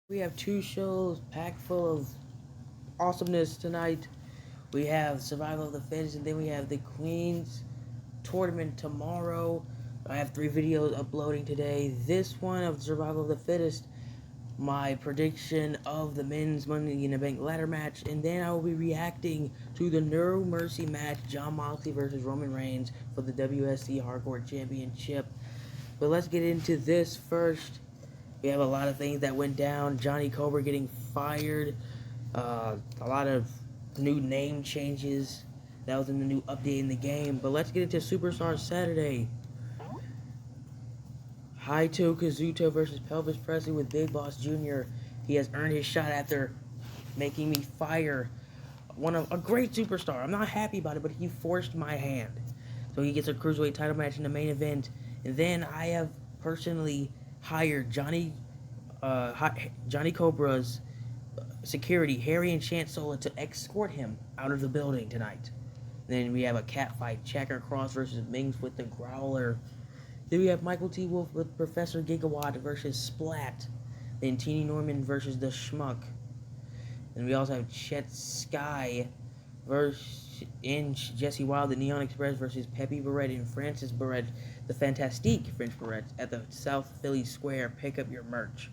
We have two shows packed full of awesomeness tonight. We have Survival of the Fittest, and then we have the Queen's Tournament tomorrow. I have three videos uploading today. This one of Survival of the Fittest, my prediction of the men's Money in the Bank ladder match, and then I will be reacting to the No Mercy match, Jon Moxley versus Roman Reigns for the WSC Hardcore Championship. But let's get into this first. We have a lot of things that went down. Johnny Cobra getting fired. A lot of new name changes. That was in the new update in the game. But let's get into Superstar Saturday. Haito Kazuto versus Pelvis Presley with Big Boss Jr. He has earned his shot after making me fire one of a great superstar. I'm not happy about it, but he forced my hand. So he gets a cruiserweight title match in the main event. And then I have personally hired Johnny Cobra's security, Harry and Chance Sola, to escort him out of the building tonight. Then we have a cat fight, Checker Cross versus Mings with the Growler. Then we have Michael T. Wolf with Professor Gigawatt versus Splat. Then Teeny Norman versus the Schmuck. Then we also have Chet Sky versus Jesse Wild, the Neon Express versus Pepe Barrett and Francis Barrett, the Fantastique French Barrett at the South Philly Square. Pick up your merch.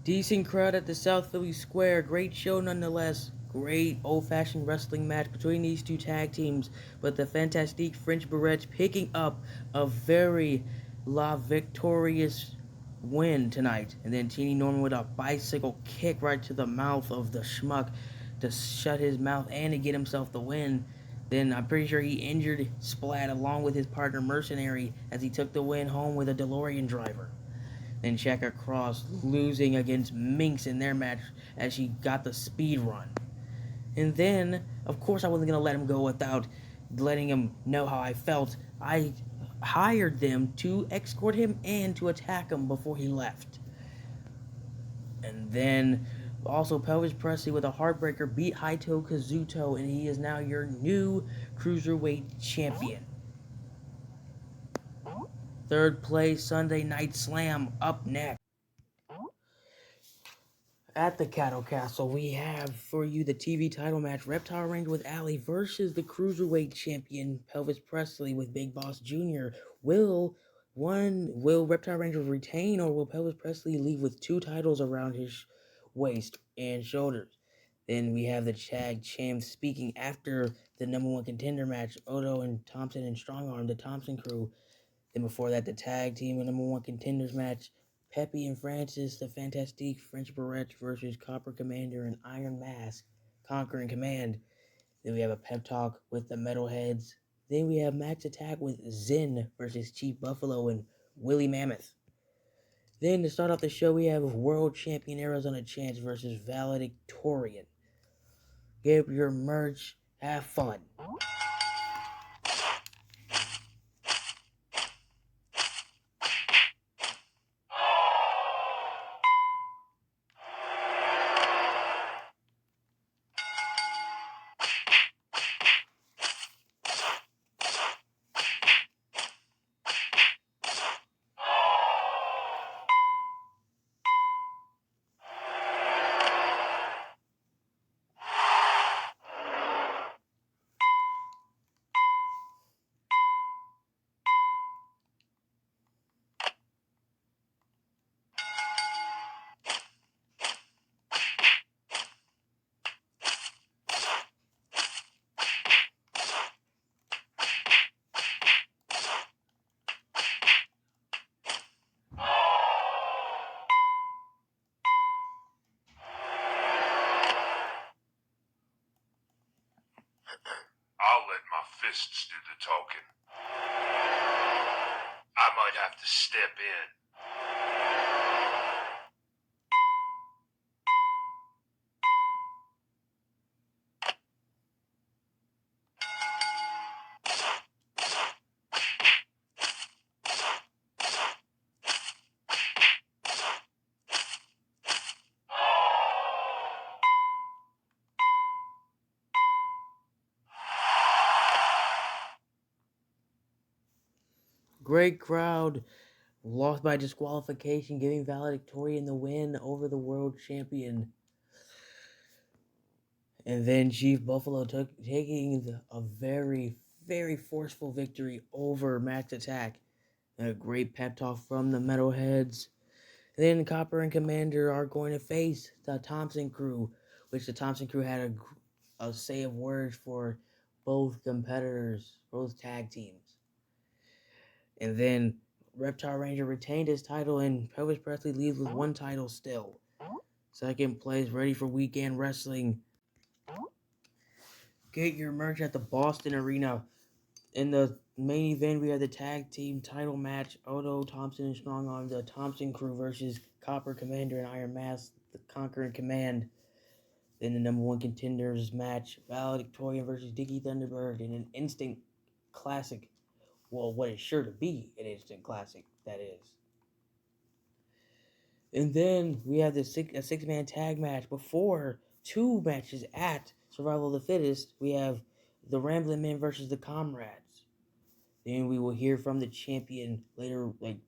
Decent crowd at the South Philly Square. Great show nonetheless. Great old-fashioned wrestling match between these two tag teams. But the Fantastique French Barrettes picking up a very victorious win tonight. And then Teeny Norman with a bicycle kick right to the mouth of the Schmuck to shut his mouth and to get himself the win. Then I'm pretty sure he injured Splat along with his partner Mercenary as he took the win home with a DeLorean driver. Then Checker Cross losing against Minx in their match as she got the speed run. And then, of course, I wasn't going to let him go without letting him know how I felt. I hired them to escort him and to attack him before he left. And then also Pelvis Presley with a heartbreaker beat Haito Kazuto, and he is now your new cruiserweight champion. Third place Sunday Night Slam up next. At the Cattle Castle, we have for you the TV title match, Reptile Ranger with Ali versus the Cruiserweight Champion, Pelvis Presley with Big Boss Jr. Will Reptile Ranger retain, or will Pelvis Presley leave with two titles around his waist and shoulders? Then we have the Tag Champs speaking after the number one contender match, Odo and Thompson and Strong Arm, the Thompson crew. Then before that, the tag team and number one contenders match, Pepe and Francis, the Fantastique French Barrettes versus Copper Commander and Iron Mask, Conquering Command. Then we have a pep talk with the Metalheads. Then we have Max Attack with Zen versus Chief Buffalo and Willie Mammoth. Then to start off the show, we have World Champion Arizona Chance versus Valedictorian. Get your merch, have fun. Fittest do the talking. I might have to step in. Great crowd. Lost by disqualification, giving valedictorian the win over the world champion. And then Chief Buffalo taking a very, very forceful victory over Max Attack. A great pep talk from the Metalheads. And then Copper and Commander are going to face the Thompson crew, which the Thompson crew had a say of words for both competitors, both tag teams. And then Reptile Ranger retained his title, and Elvis Presley leaves with one title still. Second place, ready for weekend wrestling. Get your merch at the Boston Arena. In the main event, we have the tag team title match. Odo, Thompson, and Strong Arm, the Thompson crew versus Copper, Commander, and Iron Mask, the Conquer and Command. Then the number one contenders match, Valedictorian versus Dickie Thunderbird in an instant classic. Well, what is sure to be an instant classic, that is. And then we have a six-man tag match before two matches at Survival of the Fittest. We have the Rambling Men versus the Comrades. Then we will hear from the champion later, like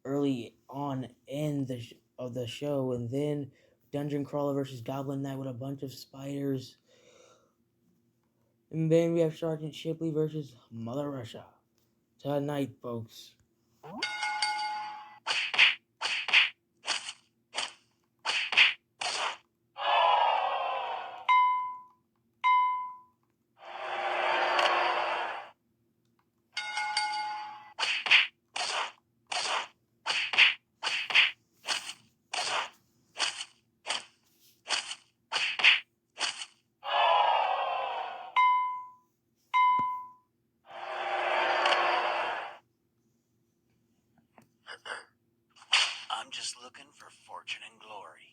early on in the show, and then Dungeon Crawler versus Goblin Knight with a bunch of spiders. And then we have Sergeant Shipley versus Mother Russia. Tonight, folks. I'm just looking for fortune and glory.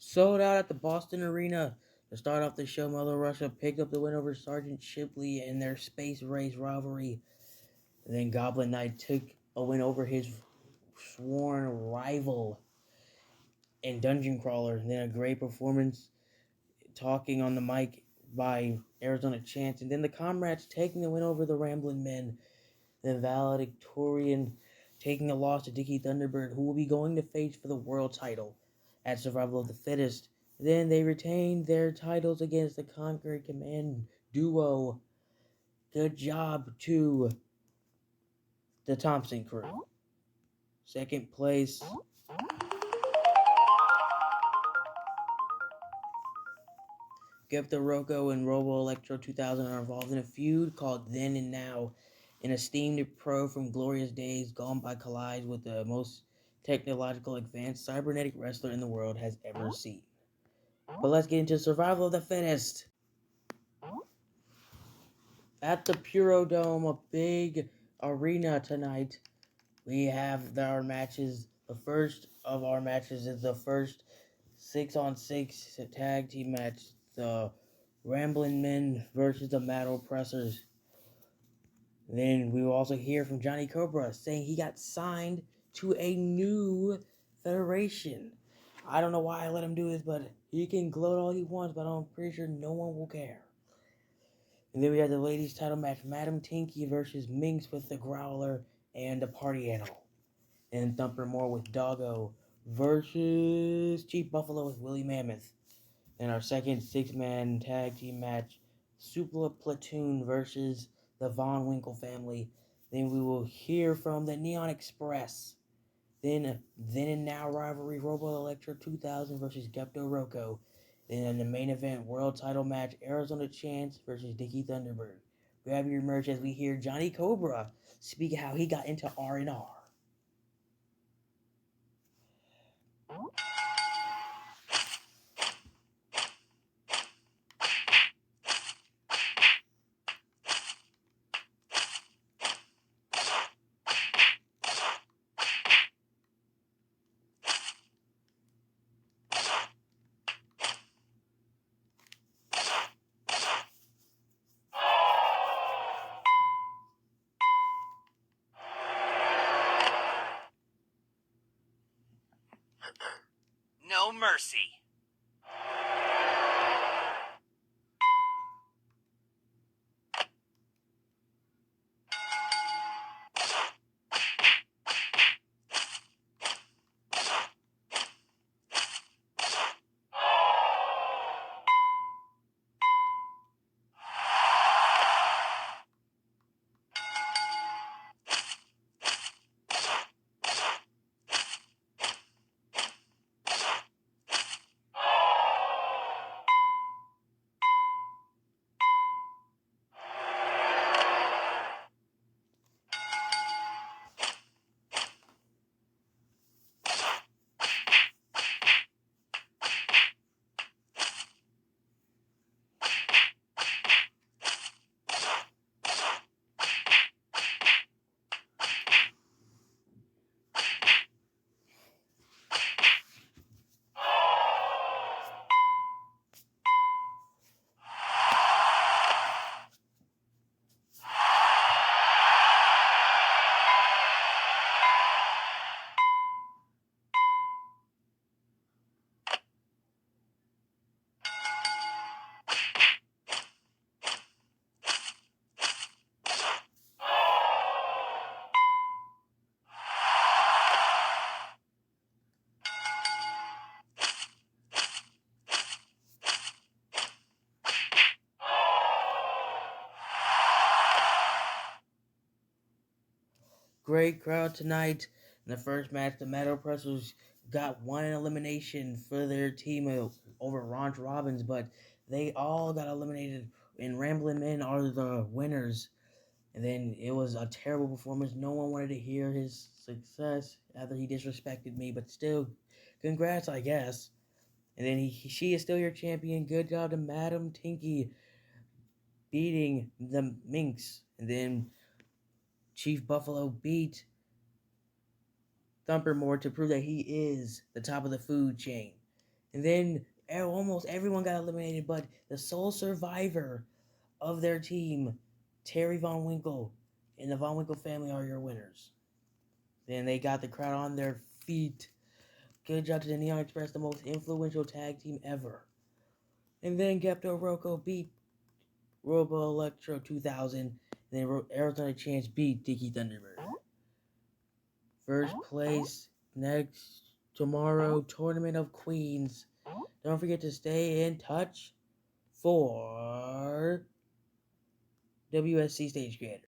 Sold out at the Boston Arena. To start off the show, Mother Russia picked up the win over Sergeant Shipley in their space race rivalry. And then Goblin Knight took a win over his sworn rival in Dungeon Crawler. And then a great performance talking on the mic by Arizona Chance. And then the Comrades taking the win over the Rambling Men. The valedictorian taking a loss to Dickie Thunderbird, who will be going to face for the world title at Survival of the Fittest. Then they retained their titles against the Conquer and Command duo. Good job to the Thompson crew. Second place, Gupta Rocco and Robo Electro 2000 are involved in a feud called Then and Now. An esteemed pro from glorious days gone by collides with the most technological advanced cybernetic wrestler in the world has ever seen. But let's get into Survival of the Fittest. At the Puro Dome, a big arena tonight. we have our matches. The first of our matches is the first 6-on-6 tag team match. The Ramblin' Men versus the Mad Oppressors. Then we will also hear from Johnny Cobra saying he got signed to a new federation. I don't know why I let him do this, but he can gloat all he wants, but I'm pretty sure no one will care. And then we have the ladies' title match, Madam Tinky versus Minx with the Growler and the Party Animal. And Thumper Moore with Doggo versus Chief Buffalo with Willie Mammoth. And our second six-man tag team match, Supla Platoon versus the Von Winkle family. Then we will hear from the Neon Express. Then and now rivalry, Robo Electro 2000 versus Gepto Roko. Then in the main event, world title match, Arizona Chance versus Dickie Thunderbird. Grab your merch as we hear Johnny Cobra speak how he got into R&R. No mercy. Great crowd tonight. In the first match, the Metal Pressers got one elimination for their team over Ronch Robbins, but they all got eliminated, and Ramblin' Men are the winners. And then it was a terrible performance. No one wanted to hear his success after he disrespected me, but still, congrats, I guess. And then she is still your champion. Good job to Madam Tinky beating the Minx. And then Chief Buffalo beat Thumper Moore to prove that he is the top of the food chain. And then almost everyone got eliminated, but the sole survivor of their team, Terry Von Winkle, and the Von Winkle family are your winners. Then they got the crowd on their feet. Good job to the Neon Express, the most influential tag team ever. And then Gepto Roko beat Robo Electro 2000. And then Arizona Chance beat Dickie Thunderbird. First place next tomorrow, Tournament of Queens. Don't forget to stay in touch for WSC Stage Creator.